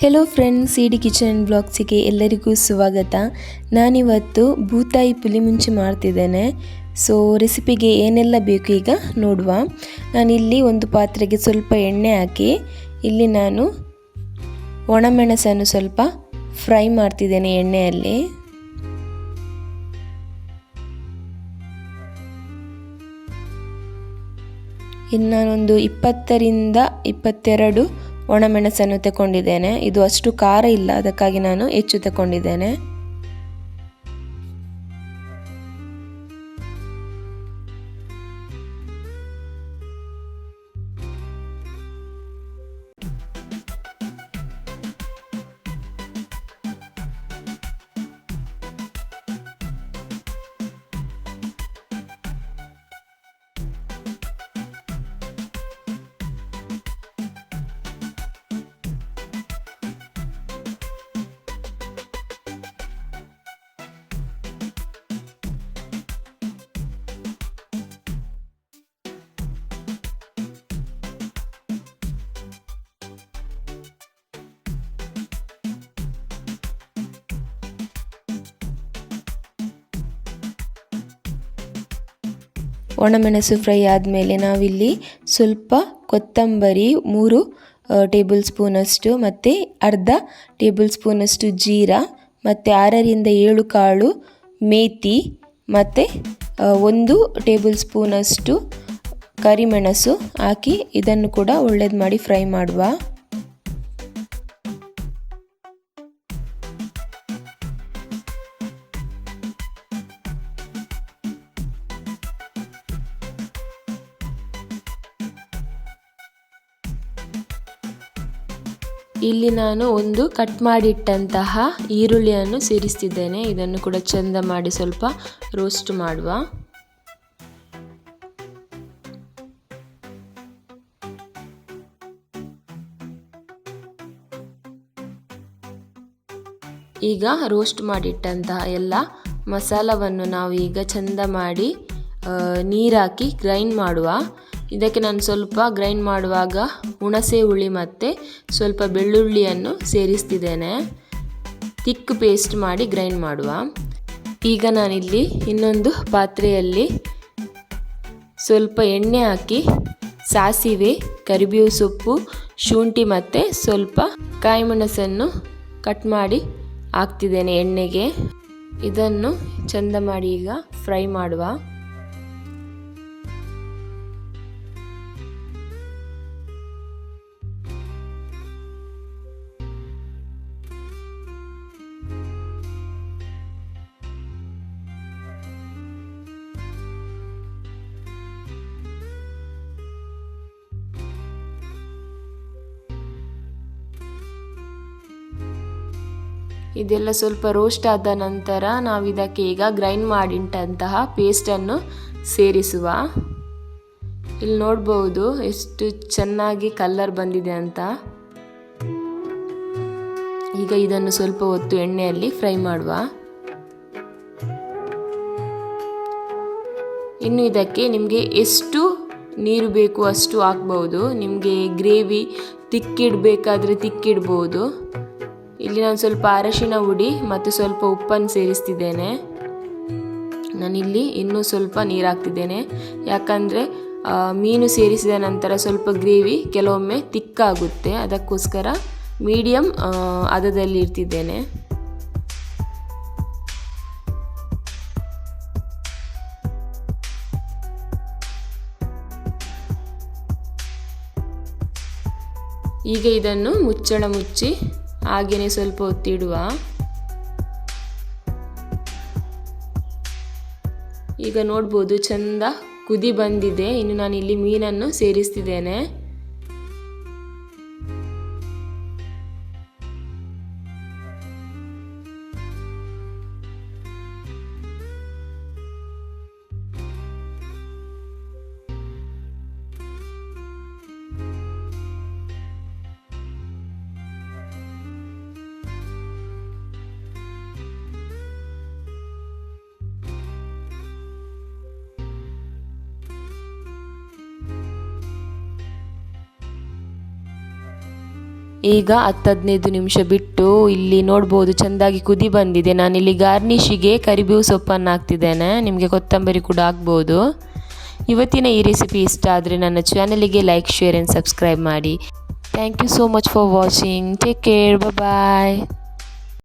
Hello friends, CD kitchen and ಬ್ಲಾಗ್ಸಿಗೆ ಎಲ್ಲರಿಗೂ ಸ್ವಾಗತ. ನಾನಿವತ್ತು ಬೂತಾಯಿ ಪುಲಿ ಮುಂಚಿ ಮಾಡ್ತಿದ್ದೇನೆ. ಸೊ ರೆಸಿಪಿಗೆ ಏನೆಲ್ಲ ಬೇಕು ಈಗ ನೋಡುವ. ನಾನಿಲ್ಲಿ ಒಂದು ಪಾತ್ರೆಗೆ ಸ್ವಲ್ಪ ಎಣ್ಣೆ ಹಾಕಿ ಇಲ್ಲಿ ನಾನು ಒಣಮೆಣಸನ್ನು ಸ್ವಲ್ಪ ಫ್ರೈ ಮಾಡ್ತಿದ್ದೇನೆ ಎಣ್ಣೆಯಲ್ಲಿ. ಇನ್ನು ನಾನೊಂದು 20ರಿಂದ 22 ಒಣಮೆಣಸನ್ನು ತಗೊಂಡಿದ್ದೇನೆ. ಇದು ಅಷ್ಟು ಖಾರ ಇಲ್ಲ, ಅದಕ್ಕಾಗಿ ನಾನು ಹೆಚ್ಚು ತಗೊಂಡಿದ್ದೇನೆ. ಒಣಮೆಣಸು ಫ್ರೈ ಆದಮೇಲೆ ನಾವಿಲ್ಲಿ ಸ್ವಲ್ಪ ಕೊತ್ತಂಬರಿ 3 ಟೇಬಲ್ ಸ್ಪೂನಷ್ಟು ಮತ್ತು ಅರ್ಧ ಟೇಬಲ್ ಸ್ಪೂನಷ್ಟು ಜೀರಾ ಮತ್ತು 6ರಿಂದ 7 ಕಾಳು ಮೇಥಿ ಮತ್ತು 1 ಟೇಬಲ್ ಸ್ಪೂನಷ್ಟು ಕರಿಮೆಣಸು ಹಾಕಿ ಇದನ್ನು ಕೂಡ ಒಳ್ಳೇದು ಮಾಡಿ ಫ್ರೈ ಮಾಡುವ. ಇಲ್ಲಿ ನಾನು ಒಂದು ಕಟ್ ಮಾಡಿಟ್ಟಂತಹ ಈರುಳ್ಳಿಯನ್ನು ಸೇರಿಸ್ತಿದ್ದೇನೆ. ಇದನ್ನು ಕೂಡ ಚಂದ ಮಾಡಿ ಸ್ವಲ್ಪ ರೋಸ್ಟ್ ಮಾಡುವ. ಈಗ ರೋಸ್ಟ್ ಮಾಡಿಟ್ಟಂತಹ ಎಲ್ಲ ಮಸಾಲವನ್ನು ನಾವು ಈಗ ಚಂದ ಮಾಡಿ ನೀರಾಕಿ ಗ್ರೈಂಡ್ ಮಾಡುವ. ಇದಕ್ಕೆ ನಾನು ಸ್ವಲ್ಪ ಗ್ರೈಂಡ್ ಮಾಡುವಾಗ ಹುಣಸೆ ಹುಳಿ ಮತ್ತು ಸ್ವಲ್ಪ ಬೆಳ್ಳುಳ್ಳಿಯನ್ನು ಸೇರಿಸ್ತಿದ್ದೇನೆ. ತಿಕ್ ಪೇಸ್ಟ್ ಮಾಡಿ ಗ್ರೈಂಡ್ ಮಾಡುವ. ಈಗ ನಾನಿಲ್ಲಿ ಇನ್ನೊಂದು ಪಾತ್ರೆಯಲ್ಲಿ ಸ್ವಲ್ಪ ಎಣ್ಣೆ ಹಾಕಿ ಸಾಸಿವೆ, ಕರಿಬೇವು ಸೊಪ್ಪು, ಶುಂಠಿ ಮತ್ತು ಸ್ವಲ್ಪ ಕಾಯಿ ಮೆಣಸನ್ನು ಕಟ್ ಮಾಡಿ ಹಾಕ್ತಿದ್ದೇನೆ ಎಣ್ಣೆಗೆ. ಇದನ್ನು ಚಂದ ಮಾಡಿ ಈಗ ಫ್ರೈ ಮಾಡುವ. ಇದೆಲ್ಲ ಸ್ವಲ್ಪ ರೋಸ್ಟ್ ಆದ ನಂತರ ನಾವು ಇದಕ್ಕೆ ಈಗ ಗ್ರೈಂಡ್ ಮಾಡಿಟ್ಟಂತಹ ಪೇಸ್ಟನ್ನು ಸೇರಿಸುವ. ಇಲ್ಲಿ ನೋಡ್ಬೋದು ಎಷ್ಟು ಚೆನ್ನಾಗಿ ಕಲರ್ ಬಂದಿದೆ ಅಂತ. ಈಗ ಇದನ್ನು ಸ್ವಲ್ಪ ಹೊತ್ತು ಎಣ್ಣೆಯಲ್ಲಿ ಫ್ರೈ ಮಾಡುವ. ಇನ್ನು ಇದಕ್ಕೆ ನಿಮಗೆ ಎಷ್ಟು ನೀರು ಬೇಕು ಅಷ್ಟು ಹಾಕ್ಬೋದು. ನಿಮಗೆ ಗ್ರೇವಿ ತಿಕ್ಕಿಡಬೇಕಾದ್ರೆ ತಿಕ್ಕಿಡ್ಬೋದು. ಇಲ್ಲಿ ನಾನು ಸ್ವಲ್ಪ ಅರಶಿನ ಹುಡಿ ಮತ್ತು ಸ್ವಲ್ಪ ಉಪ್ಪನ್ನು ಸೇರಿಸ್ತಿದ್ದೇನೆ. ನಾನಿಲ್ಲಿ ಇನ್ನೂ ಸ್ವಲ್ಪ ನೀರು ಹಾಕ್ತಿದ್ದೇನೆ, ಯಾಕಂದರೆ ಮೀನು ಸೇರಿಸಿದ ನಂತರ ಸ್ವಲ್ಪ ಗ್ರೇವಿ ಕೆಲವೊಮ್ಮೆ ತಿಕ್ಕಾಗುತ್ತೆ. ಅದಕ್ಕೋಸ್ಕರ ಮೀಡಿಯಮ್ ಹದದಲ್ಲಿ ಇಡ್ತಿದ್ದೇನೆ. ಈಗ ಇದನ್ನು ಮುಚ್ಚಳ ಮುಚ್ಚಿ ಹಾಗೆಯೇ ಸ್ವಲ್ಪ ಹೊತ್ತಿಡುವ. ಈಗ ನೋಡ್ಬೋದು ಚಂದ ಕುದಿ ಬಂದಿದೆ. ಇನ್ನು ನಾನು ಇಲ್ಲಿ ಮೀನನ್ನು ಸೇರಿಸ್ತಿದ್ದೇನೆ. ಈಗ 10-15 ನಿಮಿಷ ಬಿಟ್ಟು ಇಲ್ಲಿ ನೋಡ್ಬೋದು ಚೆಂದಾಗಿ ಕುದಿ ಬಂದಿದೆ. ನಾನಿಲ್ಲಿ ಗಾರ್ನಿಷಿಗೆ ಕರಿಬೇವು ಸೊಪ್ಪನ್ನು ಹಾಕ್ತಿದ್ದೇನೆ, ನಿಮಗೆ ಕೊತ್ತಂಬರಿ ಕೂಡ ಹಾಕ್ಬೋದು. ಇವತ್ತಿನ ಈ ರೆಸಿಪಿ ಇಷ್ಟ ಆದರೆ ನನ್ನ ಚಾನಲಿಗೆ ಲೈಕ್, ಶೇರ್ ಆ್ಯಂಡ್ ಸಬ್ಸ್ಕ್ರೈಬ್ ಮಾಡಿ. Thank you so much for watching. Take care. Bye.